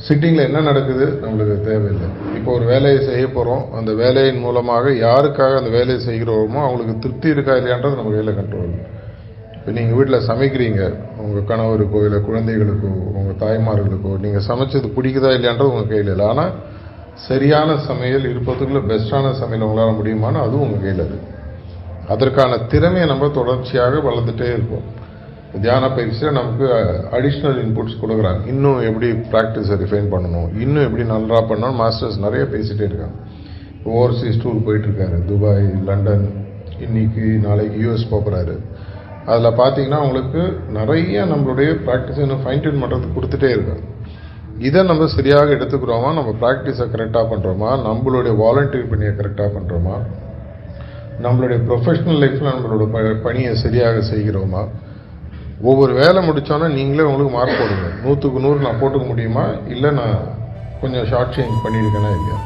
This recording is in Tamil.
சிட்டிங்கில் என்ன நடக்குது நம்மளுக்கு தேவையில்லை. இப்போ ஒரு வேலையை செய்ய போகிறோம், அந்த வேலையின் மூலமாக யாருக்காக அந்த வேலையை செய்கிறோமோ அவங்களுக்கு திருப்தி இருக்கா இல்லையான்றது நம்ம கையில் கண்ட்ரோல். இப்போ நீங்கள் வீட்டில் சமைக்கிறீங்க, உங்கள் கணவருக்கோ இல்லை குழந்தைகளுக்கோ உங்கள் தாய்மார்களுக்கோ நீங்கள் சமைச்சது பிடிக்குதா இல்லையான்றது உங்கள் கையில் இல்லை. ஆனால் சரியான சமையல் இருப்பதுக்குள்ள பெஸ்ட்டான சமையல் உங்களால் முடியுமான்னு அதுவும் உங்கள் கையில் இருக்குது. அதற்கான திறமையை நம்ம தொடர்ச்சியாக வளர்ந்துட்டே இருப்போம். தியான பயிற்சியில் நமக்கு அடிஷ்னல் இன்புட்ஸ் கொடுக்குறாங்க. இன்னும் எப்படி ப்ராக்டிஸை ரிஃபைன் பண்ணணும், இன்னும் எப்படி நல்லா பண்ணணும். மாஸ்டர்ஸ் நிறைய பேசிகிட்டே இருக்காங்க. இப்போ ஓவர்சீஸ் டூர் போயிட்டுருக்காரு, துபாய், லண்டன், இன்னைக்கு நாளைக்கு யூஎஸ் போகிறாரு. அதில் பார்த்தீங்கன்னா உங்களுக்கு நிறைய நம்மளுடைய ப்ராக்டிஸை இன்னும் ஃபைன் டியூன் பண்ணுறதுக்கு கொடுத்துட்டே இருக்காங்க. இதை நம்ம சரியாக எடுத்துக்கிறோமா, நம்ம ப்ராக்டிஸை கரெக்டாக பண்ணுறோமா, நம்மளுடைய வாலண்டியர் பணியை கரெக்டாக பண்ணுறோமா, நம்மளுடைய ப்ரொஃபஷ்னல் லைஃப்பில் நம்மளோட பணியை சரியாக செய்கிறோமா. ஒவ்வொரு வேலை முடித்தோன்னா நீங்களே உங்களுக்கு மார்க் போடுங்க. 100க்கு 100 நான் போட்டுக்க முடியுமா, இல்லை நான் கொஞ்சம் ஷார்ட் சேஞ்ச் பண்ணியிருக்கேனா இல்லையா.